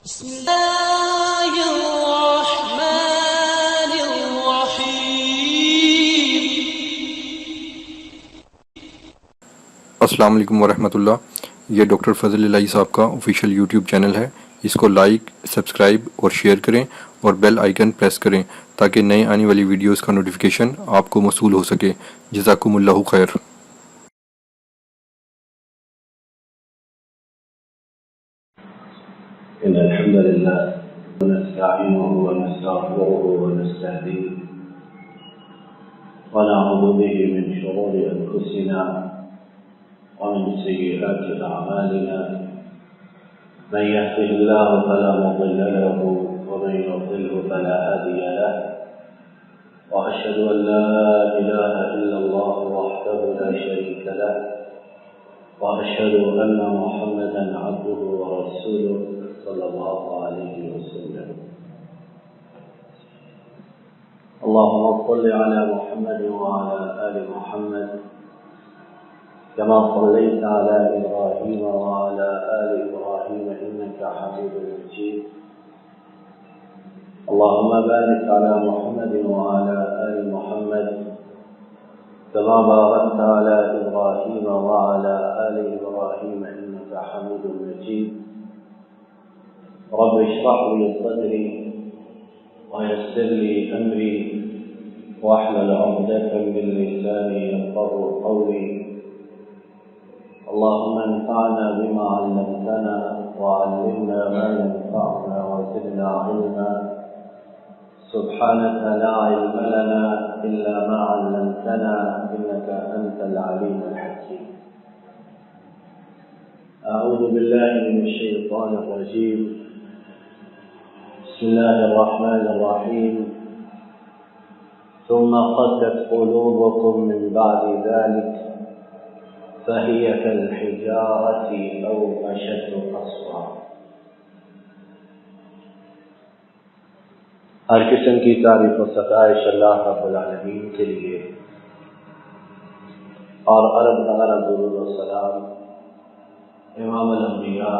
بسم الله الرحمن الرحيم. السلام علیکم ورحمۃ اللہ. یہ ڈاکٹر فضل الہی صاحب کا آفیشیل یوٹیوب چینل ہے. اس کو لائک، سبسکرائب اور شیئر کریں اور بیل آئیکن پریس کریں تاکہ نئے آنے والی ویڈیوز کا نوٹیفیکیشن آپ کو موصول ہو سکے. جزاکم اللہ خیر. إن الحمد لله ونستعينه ونستغفره ونستهديه ونعوذ به من شرور أنفسنا ومن سيئات أعمالنا. من يهده الله فلا مضل له ومن يضلل فلا هادي له. وأشهد أن لا إله إلا الله وحده لا شريك له. وأشهد أن محمدا عبده ورسوله صلى الله عليه وسلم. اللهم صل على محمد وعلى آل محمد كما صليت على إبراهيم وعلى آل إبراهيم إنك حميد مجيد. اللهم بارك على محمد وعلى آل محمد كما باركت على إبراهيم وعلى آل إبراهيم إنك حميد مجيد. رب اشرح لي صدري ويسر لي أمري واحلل عقدة من لساني يفقهوا قولي. اللهم انفعنا بما علمتنا وعلمنا ما ينفعنا وزدنا علما. سبحانك لا علم لنا إلا ما علمتنا إنك أنت العليم الحكيم. أعوذ بالله من الشيطان الرجيم. بسم الله الرحمن الرحيم. ثم قست قلوبكم من بعد ذلك فهي كالحجارة أو أشد قسوة. ہر قسم کی تعریف و ستائش اللہ رب العالمین کے لیے، اور عرب نغرہ درود و سلام امام الانبیاء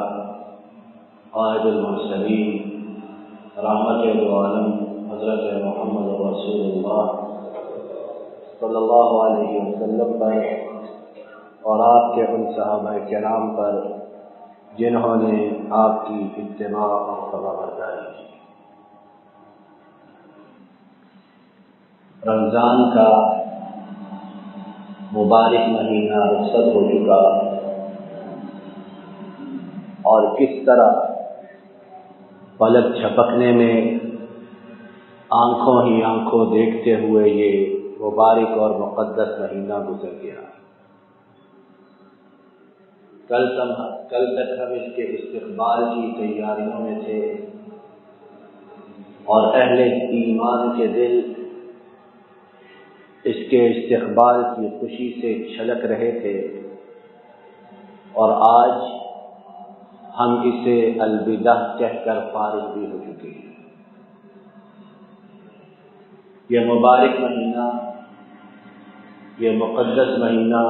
قائد المرسلین رحمت عالم حضرت محمد رسول اللہ صلی اللہ علیہ وسلم پر اور آپ کے ان صحابہ کرام پر جنہوں نے آپ کی اتباع اور فرمانبرداری کی. رمضان کا مبارک مہینہ رخصت ہو چکا، اور کس طرح پلک جھپکنے میں آنکھوں ہی آنکھوں دیکھتے ہوئے یہ مبارک اور مقدس مہینہ گزر گیا. کل تک ہم اس کے استقبال کی تیاریوں میں تھے، اور اہل ایمان کے دل اس کے استقبال کی خوشی سے چھلک رہے تھے، اور آج ہم اسے الوداع کہہ کر فارغ بھی ہو چکے ہیں. یہ مبارک مہینہ، یہ مقدس مہینہ،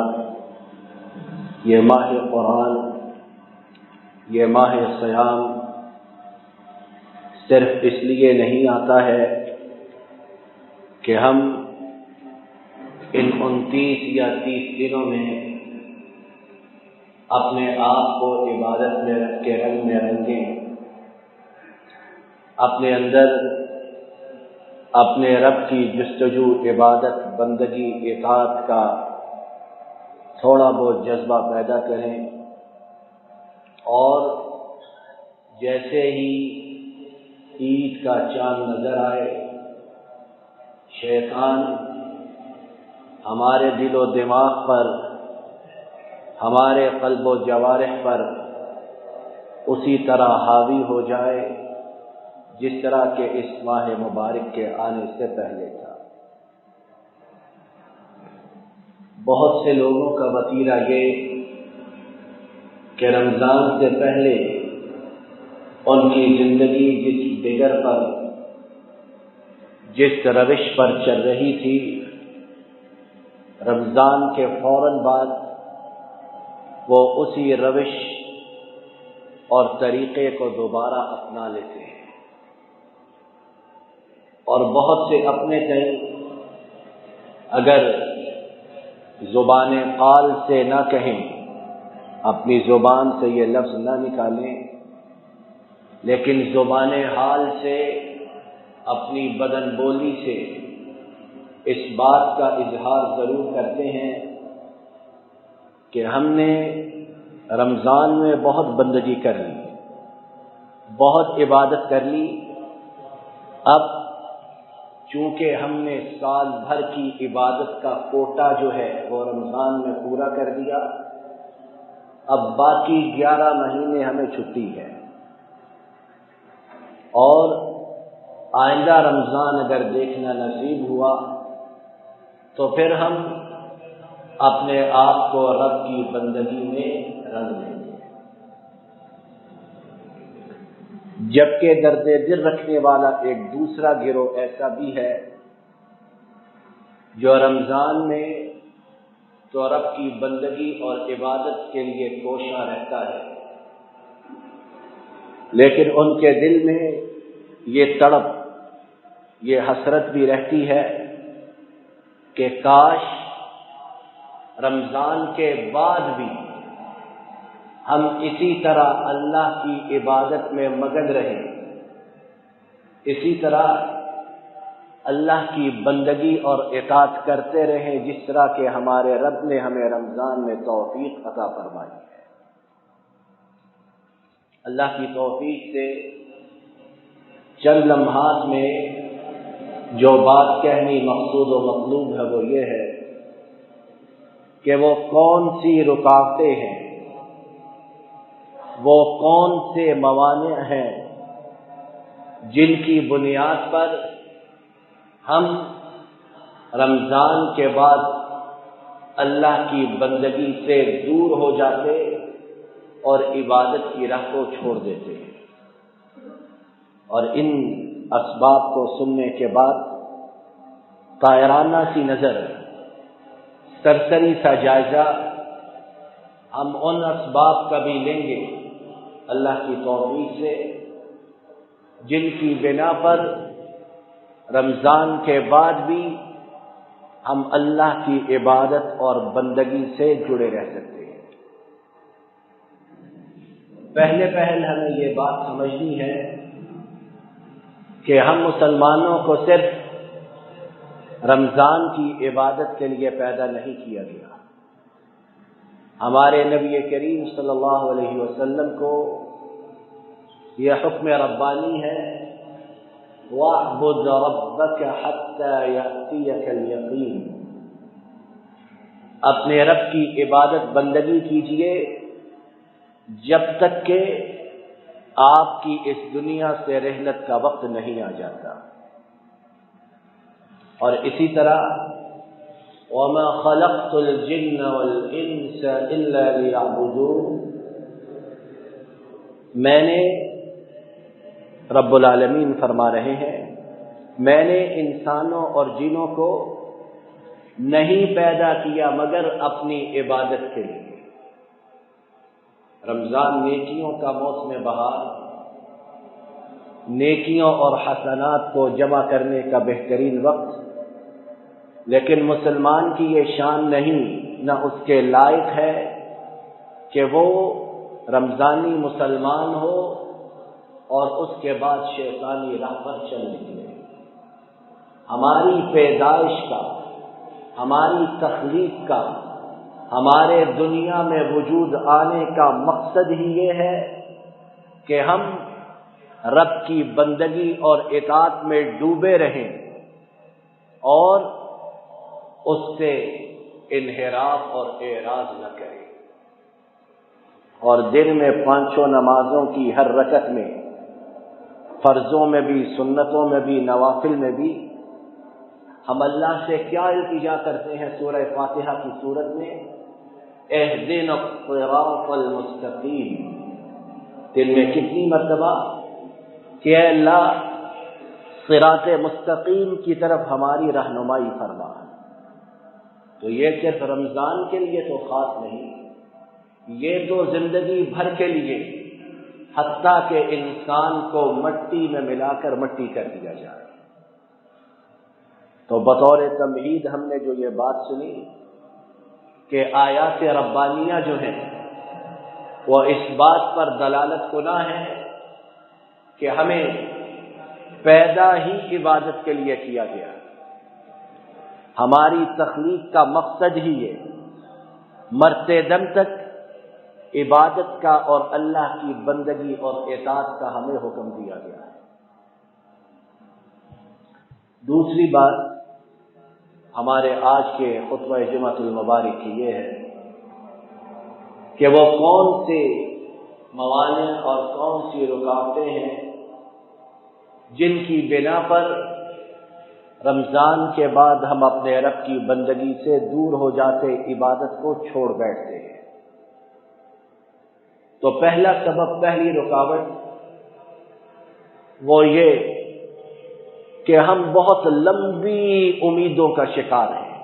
یہ ماہ قرآن، یہ ماہ صیام صرف اس لیے نہیں آتا ہے کہ ہم ان 29 یا 30 دنوں میں اپنے آپ کو عبادت میں کے رنگ میں رنگیں، اپنے اندر اپنے رب کی جستجو، عبادت، بندگی، اطاعت کا تھوڑا بہت جذبہ پیدا کریں، اور جیسے ہی عید کا چاند نظر آئے شیطان ہمارے دل و دماغ پر، ہمارے قلب و جوارح پر اسی طرح حاوی ہو جائے جس طرح کہ اس ماہ مبارک کے آنے سے پہلے تھا. بہت سے لوگوں کا وتیرہ یہ کہ رمضان سے پہلے ان کی زندگی جس ڈگر پر، جس روش پر چل رہی تھی، رمضان کے فوراً بعد وہ اسی روش اور طریقے کو دوبارہ اپنا لیتے ہیں، اور بہت سے اپنے کہیں اگر زبان قال سے نہ کہیں، اپنی زبان سے یہ لفظ نہ نکالیں، لیکن زبان حال سے، اپنی بدن بولی سے اس بات کا اظہار ضرور کرتے ہیں کہ ہم نے رمضان میں بہت بندگی کر لی، بہت عبادت کر لی، اب چونکہ ہم نے سال بھر کی عبادت کا کوٹا جو ہے وہ رمضان میں پورا کر دیا، اب باقی 11 مہینے ہمیں چھٹی ہے، اور آئندہ رمضان اگر دیکھنا نصیب ہوا تو پھر ہم اپنے آپ کو رب کی بندگی میں رنگ لیں گے۔ جبکہ درد دل رکھنے والا ایک دوسرا گروہ ایسا بھی ہے جو رمضان میں تو رب کی بندگی اور عبادت کے لیے کوشاں رہتا ہے، لیکن ان کے دل میں یہ تڑپ، یہ حسرت بھی رہتی ہے کہ کاش رمضان کے بعد بھی ہم اسی طرح اللہ کی عبادت میں مگن رہیں، اسی طرح اللہ کی بندگی اور اطاعت کرتے رہیں جس طرح کہ ہمارے رب نے ہمیں رمضان میں توفیق عطا فرمائی ہے۔ اللہ کی توفیق سے چند لمحات میں جو بات کہنی مقصود و مطلوب ہے وہ یہ ہے کہ وہ کون سی رکاوٹیں ہیں، وہ کون سے موانع ہیں جن کی بنیاد پر ہم رمضان کے بعد اللہ کی بندگی سے دور ہو جاتے اور عبادت کی راہ کو چھوڑ دیتے ہیں۔ اور ان اسباب کو سننے کے بعد طائرانہ سی نظر، سرسری سا جائزہ ہم ان اسباب کا بھی لیں گے اللہ کی توفیق سے جن کی بنا پر رمضان کے بعد بھی ہم اللہ کی عبادت اور بندگی سے جڑے رہ سکتے ہیں۔ پہلے ہمیں یہ بات سمجھنی ہے کہ ہم مسلمانوں کو صرف رمضان کی عبادت کے لیے پیدا نہیں کیا گیا۔ ہمارے نبی کریم صلی اللہ علیہ وسلم کو یہ حکم ربانی ہے وَاعْبُدْ رَبَّكَ حَتَّى يَأْتِيَكَ الْيَقِينُ، اپنے رب کی عبادت بندگی کیجئے جب تک کہ آپ کی اس دنیا سے رحلت کا وقت نہیں آ جاتا۔ اور اسی طرح وَمَا خَلَقْتُ الْجِنَّ وَالْإِنسَ إِلَّا لِيَعْبُدُونِ، میں نے، رب العالمین فرما رہے ہیں، میں نے انسانوں اور جنوں کو نہیں پیدا کیا مگر اپنی عبادت کے لیے۔ رمضان نیکیوں کا موسم بہار، نیکیوں اور حسنات کو جمع کرنے کا بہترین وقت، لیکن مسلمان کی یہ شان نہیں، نہ اس کے لائق ہے کہ وہ رمضانی مسلمان ہو اور اس کے بعد شیطانی راہ پر چل نکلے۔ ہماری پیدائش کا، ہماری تخلیق کا، ہمارے دنیا میں وجود آنے کا مقصد ہی یہ ہے کہ ہم رب کی بندگی اور اطاعت میں ڈوبے رہیں اور اس سے انحراف اور اعراض نہ کریں، اور دن میں 5 نمازوں کی ہر رکعت میں، فرضوں میں بھی، سنتوں میں بھی، نوافل میں بھی ہم اللہ سے کیا التجا کرتے ہیں؟ سورہ فاتحہ کی صورت میں اہدنا الصراط المستقیم، دن میں کتنی مرتبہ کہ اے اللہ صراط مستقیم کی طرف ہماری رہنمائی فرما۔ تو یہ صرف رمضان کے لیے تو خاص نہیں، یہ تو زندگی بھر کے لیے حتیٰ کہ انسان کو مٹی میں ملا کر مٹی کر دیا جائے۔ تو بطور تمہید ہم نے جو یہ بات سنی کہ آیات ربانیہ جو ہیں وہ اس بات پر دلالت کناں ہے کہ ہمیں پیدا ہی عبادت کے لیے کیا گیا، ہماری تخلیق کا مقصد ہی ہے، مرتے دم تک عبادت کا اور اللہ کی بندگی اور اطاعت کا ہمیں حکم دیا گیا ہے۔ دوسری بات ہمارے آج کے خطبہ جمعۃ المبارک کی یہ ہے کہ وہ کون سے موانع اور کون سی رکاوٹیں ہیں جن کی بنا پر رمضان کے بعد ہم اپنے رب کی بندگی سے دور ہو جاتے، عبادت کو چھوڑ بیٹھتے ہیں۔ تو پہلا سبب، پہلی رکاوٹ وہ یہ کہ ہم بہت لمبی امیدوں کا شکار ہیں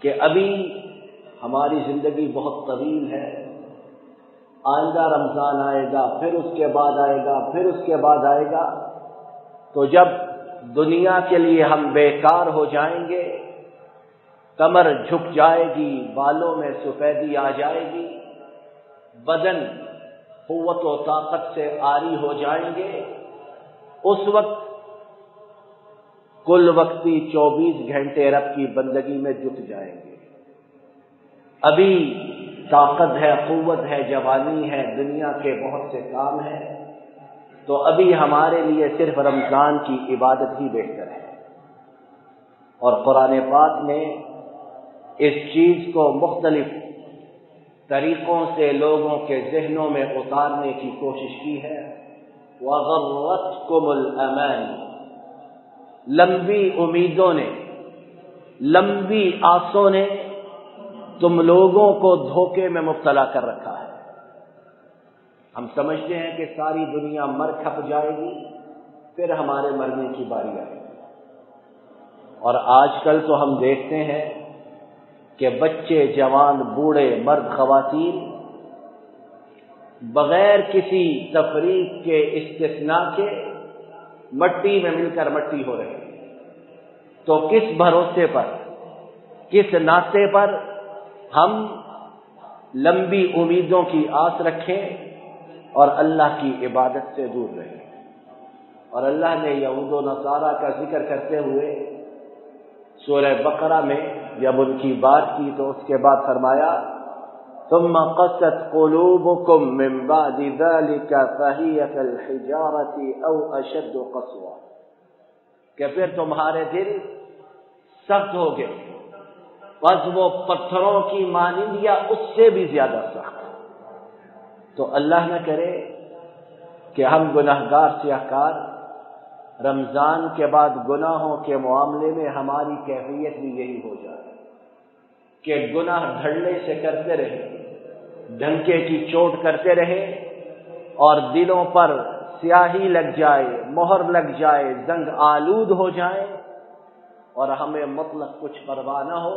کہ ابھی ہماری زندگی بہت طویل ہے، آئندہ رمضان آئے گا، پھر اس کے بعد آئے گا، پھر اس کے بعد آئے گا، تو جب دنیا کے لیے ہم بیکار ہو جائیں گے، کمر جھک جائے گی، بالوں میں سفیدی آ جائے گی، بدن قوت و طاقت سے عاری ہو جائیں گے، اس وقت کل وقتی 24 گھنٹے رب کی بندگی میں جٹ جائیں گے۔ ابھی طاقت ہے، قوت ہے، جوانی ہے، دنیا کے بہت سے کام ہیں، تو ابھی ہمارے لیے صرف رمضان کی عبادت ہی بہتر ہے۔ اور قرآن پاک نے اس چیز کو مختلف طریقوں سے لوگوں کے ذہنوں میں اتارنے کی کوشش کی ہے۔ وَغَرَّتْكُمُ الْأَمَانِ، لمبی امیدوں نے، لمبی آسوں نے تم لوگوں کو دھوکے میں مبتلا کر رکھا ہے۔ ہم سمجھتے ہیں کہ ساری دنیا مر کھپ جائے گی، پھر ہمارے مرنے کی باری آئے گی، اور آج کل تو ہم دیکھتے ہیں کہ بچے، جوان، بوڑھے، مرد، خواتین بغیر کسی تفریق کے، استثناء کے، مٹی میں مل کر مٹی ہو رہے ہیں۔ تو کس بھروسے پر، کس ناطے پر ہم لمبی امیدوں کی آس رکھیں اور اللہ کی عبادت سے دور رہیں؟ اور اللہ نے یہود و نصارہ کا ذکر کرتے ہوئے سورہ بقرہ میں جب ان کی بات کی تو اس کے بعد فرمایا ثم قست قلوبكم من بعد ذلك فهي كالحجارة او اشد قسوة، کہ پھر تمہارے دل سخت ہو گئے، بس وہ پتھروں کی مانند یا اس سے بھی زیادہ سخت۔ تو اللہ نہ کرے کہ ہم گناہگار سیاہکار رمضان کے بعد گناہوں کے معاملے میں ہماری کیفیت بھی یہی ہو جائے کہ گناہ دھڑلے سے کرتے رہے، ڈنکے کی چوٹ کرتے رہے، اور دلوں پر سیاہی لگ جائے، مہر لگ جائے، زنگ آلود ہو جائے، اور ہمیں مطلق کچھ پرواہ نہ ہو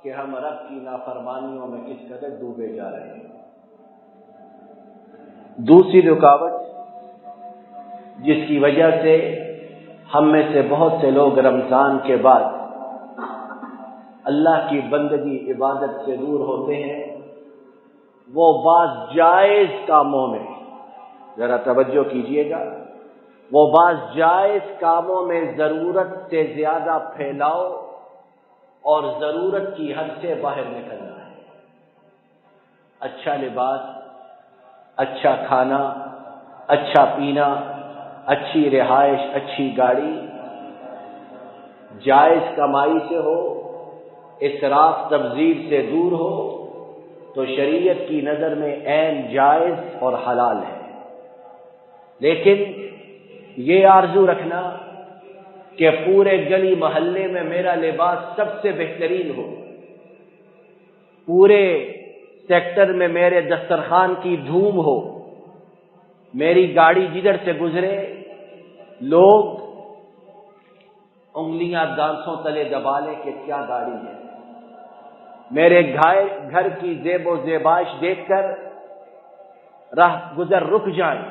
کہ ہم رب کی نافرمانیوں میں کس قدر ڈوبے جا رہے ہیں۔ دوسری رکاوٹ جس کی وجہ سے ہم میں سے بہت سے لوگ رمضان کے بعد اللہ کی بندگی، عبادت سے دور ہوتے ہیں، وہ بعض جائز کاموں میں، ذرا توجہ کیجئے گا، وہ بعض جائز کاموں میں ضرورت سے زیادہ پھیلاؤ اور ضرورت کی حد سے باہر نکلنا ہے۔ اچھا لباس، اچھا کھانا، اچھا پینا، اچھی رہائش، اچھی گاڑی جائز کمائی سے ہو، اسراف تبذیر سے دور ہو، تو شریعت کی نظر میں عین جائز اور حلال ہے۔ لیکن یہ آرزو رکھنا کہ پورے گلی محلے میں میرا لباس سب سے بہترین ہو، پورے سیکٹر میں میرے دسترخوان کی دھوم ہو، میری گاڑی جدھر سے گزرے لوگ انگلیاں دانتوں تلے دبا لیں کہ کیا گاڑی ہے، میرے گھر کی زیب و زیبائش دیکھ کر راہ گزر رک جائیں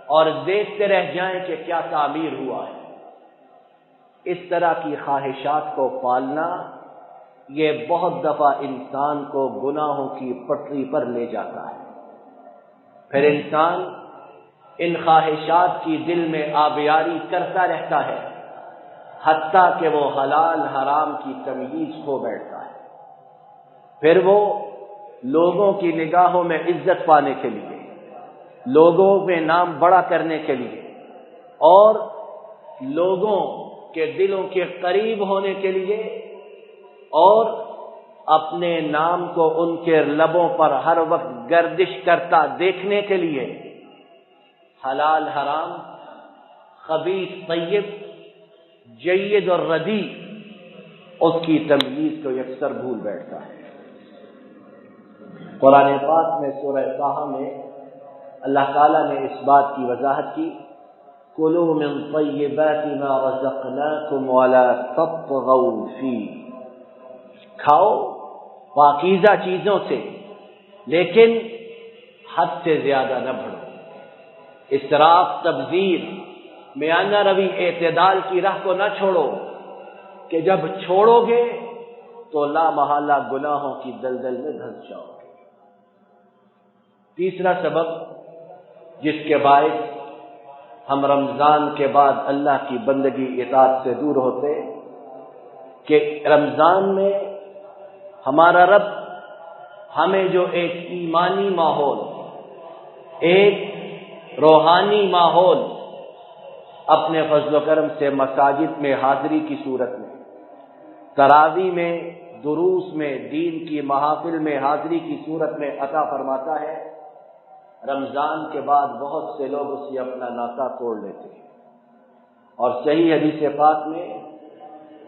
اور دیکھتے رہ جائیں کہ کیا تعمیر ہوا ہے۔ اس طرح کی خواہشات کو پالنا یہ بہت دفعہ انسان کو گناہوں کی پٹری پر لے جاتا ہے۔ پھر انسان ان خواہشات کی دل میں آبیاری کرتا رہتا ہے حتیٰ کہ وہ حلال حرام کی تمیز کھو بیٹھتا ہے۔ پھر وہ لوگوں کی نگاہوں میں عزت پانے کے لیے، لوگوں میں نام بڑا کرنے کے لیے اور لوگوں کے دلوں کے قریب ہونے کے لیے اور اپنے نام کو ان کے لبوں پر ہر وقت گردش کرتا دیکھنے کے لیے حلال حرام، خبیث طیب، جید اور ردی اس کی تمیز کو یکسر بھول بیٹھتا ہے۔ قرآن پاک میں سورہ طٰہٰ میں اللہ تعالیٰ نے اس بات کی وضاحت کی، کُلُوا مِن طَیِّبَاتِ مَا رَزَقْنَاکُمْ وَلَا تَطْغَوْا فِیہ، کھاؤ پاکیزہ چیزوں سے لیکن حد سے زیادہ نہ بڑھو۔ اسراف، تبذیر، میانہ روی، اعتدال کی راہ کو نہ چھوڑو کہ جب چھوڑو گے تو لا محالہ گناہوں کی دلدل میں دھنس جاؤ گے۔ تیسرا سبب جس کے باعث ہم رمضان کے بعد اللہ کی بندگی اطاعت سے دور ہوتے کہ رمضان میں ہمارا رب ہمیں جو ایک ایمانی ماحول، ایک روحانی ماحول اپنے فضل و کرم سے مساجد میں حاضری کی صورت میں، تراویح میں، دروس میں، دین کی محافل میں حاضری کی صورت میں عطا فرماتا ہے، رمضان کے بعد بہت سے لوگ اس سے اپنا ناطہ توڑ لیتے ہیں۔ اور صحیح حدیث پاک میں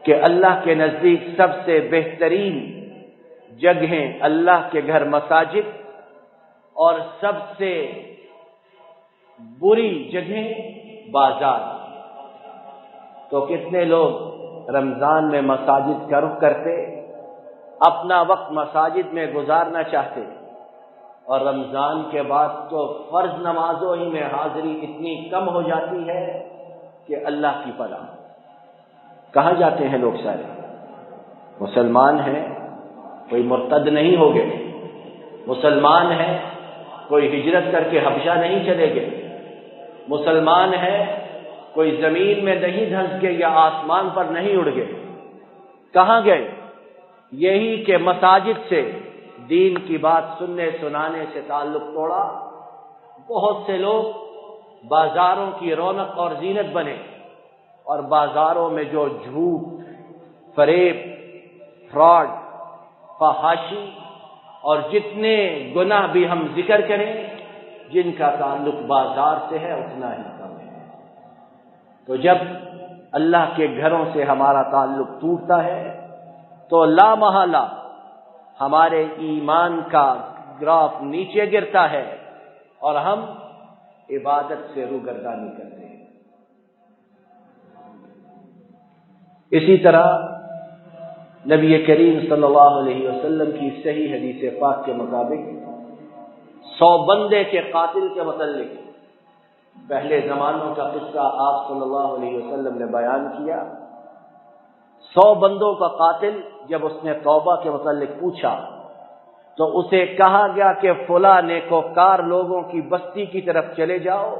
کہ اللہ کے نزدیک سب سے بہترین جگہیں اللہ کے گھر مساجد اور سب سے بری جگہیں بازار۔ تو کتنے لوگ رمضان میں مساجد کا رخ کرتے، اپنا وقت مساجد میں گزارنا چاہتے، اور رمضان کے بعد تو فرض نمازوں ہی میں حاضری اتنی کم ہو جاتی ہے کہ اللہ کی پناہ۔ کہاں جاتے ہیں لوگ سارے؟ مسلمان ہیں، کوئی مرتد نہیں ہو گئے، مسلمان ہیں، کوئی ہجرت کر کے حبشہ نہیں چلے گئے، مسلمان ہیں، کوئی زمین میں نہیں دھنس گئے یا آسمان پر نہیں اڑ گئے۔ کہاں گئے؟ یہی کہ مساجد سے دین کی بات سننے سنانے سے تعلق توڑا۔ بہت سے لوگ بازاروں کی رونق اور زینت بنے، اور بازاروں میں جو جھوٹ، فریب، فراڈ، فحاشی اور جتنے گناہ بھی ہم ذکر کریں جن کا تعلق بازار سے ہے اتنا ہی کم ہے۔ تو جب اللہ کے گھروں سے ہمارا تعلق ٹوٹتا ہے تو لا محالہ ہمارے ایمان کا گراف نیچے گرتا ہے اور ہم عبادت سے روگردانی کرتے ہیں۔ اسی طرح نبی کریم صلی اللہ علیہ وسلم کی صحیح حدیث پاک کے مطابق 100 بندے کے قاتل کے متعلق پہلے زمانوں کا قصہ آپ صلی اللہ علیہ وسلم نے بیان کیا۔ 100 بندوں کا قاتل جب اس نے توبہ کے متعلق پوچھا تو اسے کہا گیا کہ فلاں نیکوکار لوگوں کی بستی کی طرف چلے جاؤ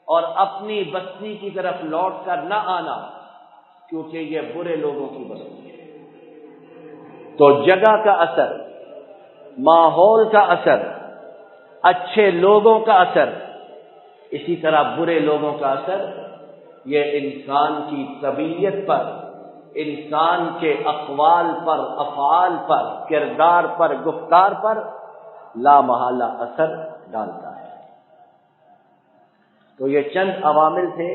اور اپنی بستی کی طرف لوٹ کر نہ آنا کیونکہ یہ برے لوگوں کی بستی ہے۔ تو جگہ کا اثر، ماحول کا اثر، اچھے لوگوں کا اثر، اسی طرح برے لوگوں کا اثر، یہ انسان کی طبیعت پر، انسان کے اقوال پر، افعال پر، کردار پر، گفتار پر لا محالہ اثر ڈالتا ہے۔ تو یہ چند عوامل تھے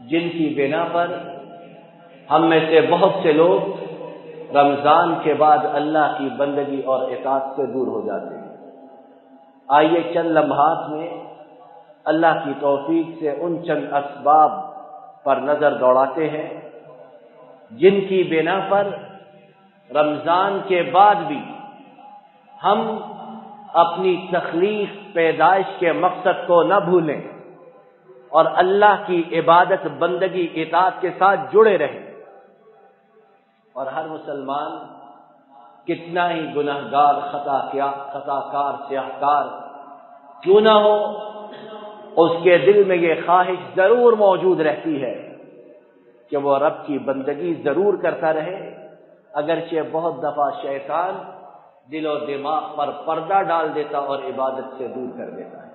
جن کی بنا پر ہم میں سے بہت سے لوگ رمضان کے بعد اللہ کی بندگی اور اطاعت سے دور ہو جاتے ہیں۔ آئیے چند لمحات میں اللہ کی توفیق سے ان چند اسباب پر نظر دوڑاتے ہیں جن کی بنا پر رمضان کے بعد بھی ہم اپنی تخلیق پیدائش کے مقصد کو نہ بھولیں اور اللہ کی عبادت بندگی اطاعت کے ساتھ جڑے رہیں۔ اور ہر مسلمان کتنا ہی گنہگار خطا کار سیاہکار کیوں نہ ہو، اس کے دل میں یہ خواہش ضرور موجود رہتی ہے کہ وہ رب کی بندگی ضرور کرتا رہے، اگرچہ بہت دفعہ شیطان دل و دماغ پر پردہ ڈال دیتا اور عبادت سے دور کر دیتا ہے۔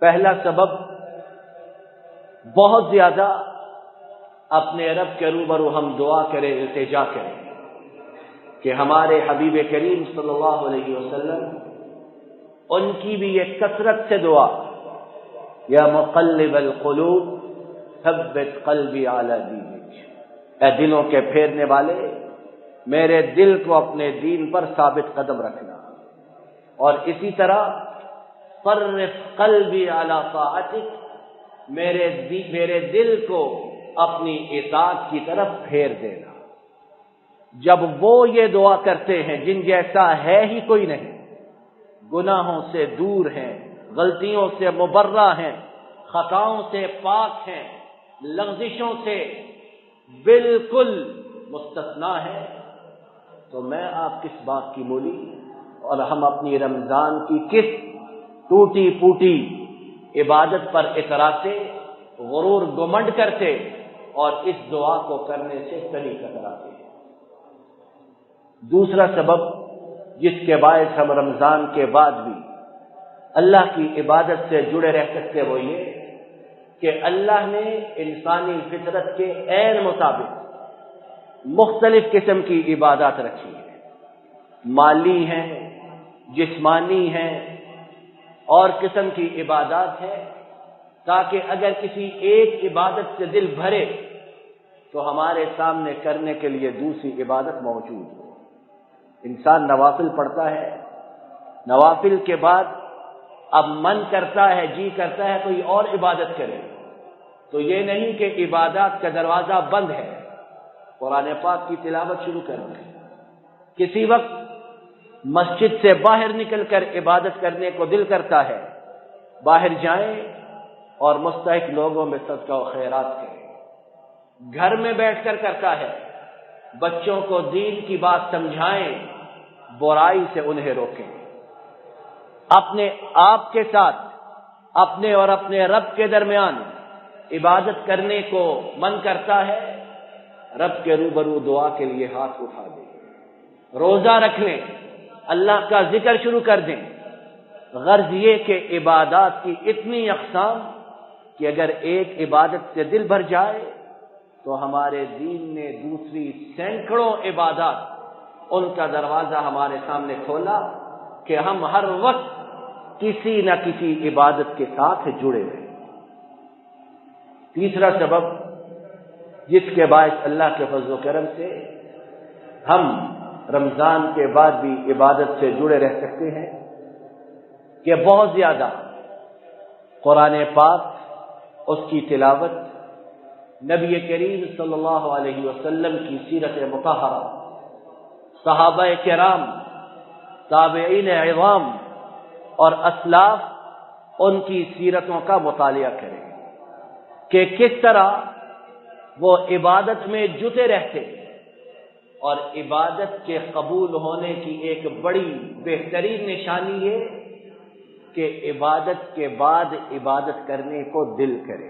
پہلا سبب، بہت زیادہ اپنے رب کے روبرو ہم دعا کریں، التجا کریں کہ ہمارے حبیب کریم صلی اللہ علیہ وسلم، ان کی بھی یہ کثرت سے دعا، یا مقلب القلوب ثبت قلبی علی دینک، اے دلوں کے پھیرنے والے میرے دل کو اپنے دین پر ثابت قدم رکھنا، اور اسی طرح صرف قلبی علی طاعتک، میرے دل کو اپنی اطاعت کی طرف پھیر دینا۔ جب وہ یہ دعا کرتے ہیں جن جیسا ہے ہی کوئی نہیں، گناہوں سے دور ہیں، غلطیوں سے مبرہ ہیں، خطاؤں سے پاک ہیں، لغزشوں سے بالکل مستثنا ہے، تو میں آپ کس بات کی مولی اور ہم اپنی رمضان کی کس ٹوٹی پوٹی عبادت پر اتراتے، غرور گمنڈ کرتے اور اس دعا کو کرنے سے کلی کتراتے۔ دوسرا سبب جس کے باعث ہم رمضان کے بعد بھی اللہ کی عبادت سے جڑے رہ سکتے وہ یہ کہ اللہ نے انسانی فطرت کے عین مطابق مختلف قسم کی عبادات رکھی ہیں، مالی ہیں، جسمانی ہیں اور قسم کی عبادات ہیں، تاکہ اگر کسی ایک عبادت سے دل بھرے تو ہمارے سامنے کرنے کے لیے دوسری عبادت موجود ہو۔ انسان نوافل پڑھتا ہے، نوافل کے بعد اب من کرتا ہے، جی کرتا ہے کوئی اور عبادت کرے، تو یہ نہیں کہ عبادات کا دروازہ بند ہے، قرآن پاک کی تلاوت شروع کر دیں، کسی وقت مسجد سے باہر نکل کر عبادت کرنے کو دل کرتا ہے، باہر جائیں اور مستحق لوگوں میں صدقہ و خیرات کریں، گھر میں بیٹھ کر کرتا ہے، بچوں کو دین کی بات سمجھائیں، برائی سے انہیں روکیں، اپنے آپ کے ساتھ اپنے اور اپنے رب کے درمیان عبادت کرنے کو من کرتا ہے، رب کے روبرو دعا کے لیے ہاتھ اٹھا دیں، روزہ رکھ لیں، اللہ کا ذکر شروع کر دیں۔ غرض یہ کہ عبادات کی اتنی اقسام کہ اگر ایک عبادت سے دل بھر جائے تو ہمارے دین نے دوسری سینکڑوں عبادات، ان کا دروازہ ہمارے سامنے کھولا کہ ہم ہر وقت کسی نہ کسی عبادت کے ساتھ جڑے رہیں۔ تیسرا سبب جس کے باعث اللہ کے فضل و کرم سے ہم رمضان کے بعد بھی عبادت سے جڑے رہ سکتے ہیں کہ بہت زیادہ قرآن پاک، اس کی تلاوت، نبی کریم صلی اللہ علیہ وسلم کی سیرت مطہرہ، صحابہ کرام، تابعین عظام اور اسلاف، ان کی سیرتوں کا مطالعہ کریں کہ کس طرح وہ عبادت میں جٹے رہتے، اور عبادت کے قبول ہونے کی ایک بڑی بہترین نشانی یہ کہ عبادت کے بعد عبادت کرنے کو دل کرے۔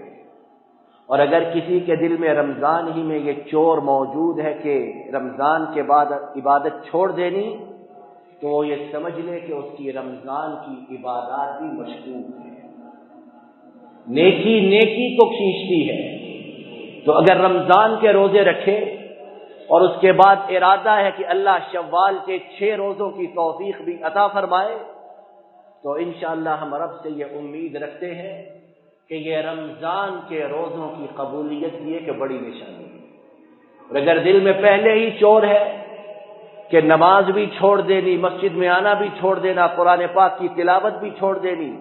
اور اگر کسی کے دل میں رمضان ہی میں یہ چور موجود ہے کہ رمضان کے بعد عبادت چھوڑ دینی، تو وہ یہ سمجھ لے کہ اس کی رمضان کی عبادات بھی مشکوک ہے، نیکی نیکی کو کھینچتی ہے۔ تو اگر رمضان کے روزے رکھے اور اس کے بعد ارادہ ہے کہ اللہ شوال کے 6 روزوں کی توفیق بھی عطا فرمائے، تو انشاءاللہ ہم رب سے یہ امید رکھتے ہیں کہ یہ رمضان کے روزوں کی قبولیت کی ایک بڑی نشانی ہے۔ اور اگر دل میں پہلے ہی چور ہے کہ نماز بھی چھوڑ دینی، مسجد میں آنا بھی چھوڑ دینا، قرآن پاک کی تلاوت بھی چھوڑ دینی،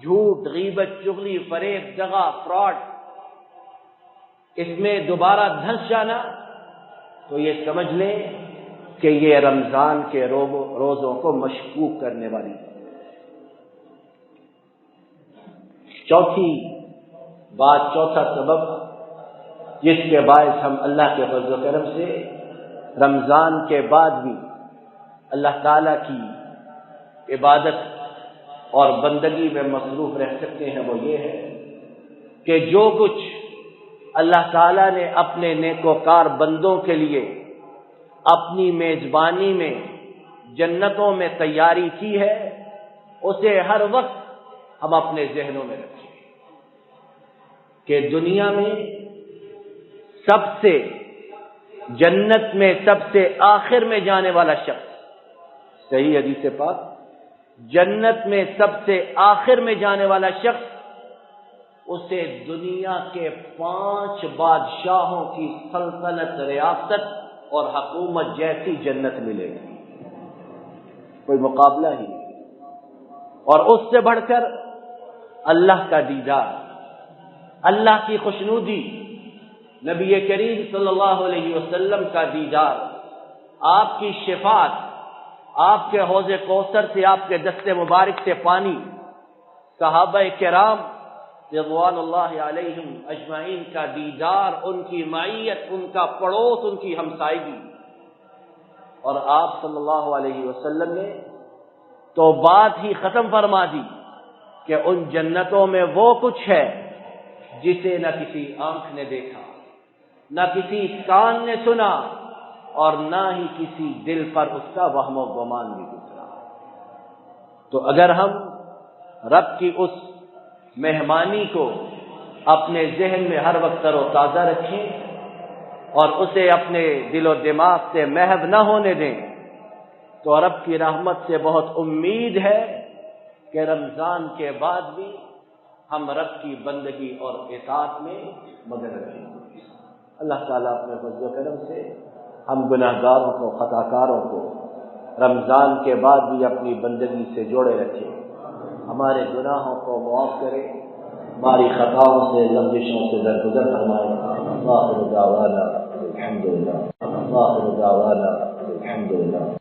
جھوٹ، غیبت، چغلی، فریب، دغا، فراڈ، اس میں دوبارہ دھنس جانا، تو یہ سمجھ لیں کہ یہ رمضان کے روزوں کو مشکوک کرنے والی ہے۔ چوتھی بات، چوتھا سبب جس کے باعث ہم اللہ کے فضل و کرم سے رمضان کے بعد بھی اللہ تعالیٰ کی عبادت اور بندگی میں مصروف رہ سکتے ہیں، وہ یہ ہے کہ جو کچھ اللہ تعالیٰ نے اپنے نیکوکار بندوں کے لیے اپنی میزبانی میں جنتوں میں تیاری کی ہے، اسے ہر وقت ہم اپنے ذہنوں میں رکھیں کہ دنیا میں سب سے جنت میں سب سے آخر میں جانے والا شخص، صحیح حدیث پاک، جنت میں سب سے آخر میں جانے والا شخص، اسے دنیا کے 5 بادشاہوں کی سلطنت، ریاست اور حکومت جیسی جنت ملے گی، کوئی مقابلہ ہی نہیں۔ اور اس سے بڑھ کر اللہ کا دیدار، اللہ کی خوشنودی، نبی کریم صلی اللہ علیہ وسلم کا دیدار، آپ کی شفاعت، آپ کے حوض کوثر سے، آپ کے دست مبارک سے پانی، صحابہ کرام رضوان اللہ علیہم اجمعین کا دیدار، ان کی معیت، ان کا پڑوس، ان کی ہمسائیگی۔ اور آپ صلی اللہ علیہ وسلم نے تو بات ہی ختم فرما دی کہ ان جنتوں میں وہ کچھ ہے جسے نہ کسی آنکھ نے دیکھا، نہ کسی کان نے سنا، اور نہ ہی کسی دل پر اس کا وہم و گمان بھی گزرا۔ تو اگر ہم رب کی اس مہمانی کو اپنے ذہن میں ہر وقت تر و تازہ رکھیں اور اسے اپنے دل و دماغ سے محو نہ ہونے دیں، تو رب کی رحمت سے بہت امید ہے کہ رمضان کے بعد بھی ہم رب کی بندگی اور اطاعت میں مدد رکھیں۔ اللہ تعالیٰ اپنے فضل و کرم سے ہم گناہ گاروں کو، خطا کاروں کو رمضان کے بعد بھی اپنی بندگی سے جوڑے رکھے، ہمارے گناہوں کو معاف کرے، ہماری خطاؤں سے، لغزشوں سے درگزر فرمائے۔ آخر دعوانا الحمدللہ، آخر دعوانا الحمدللہ۔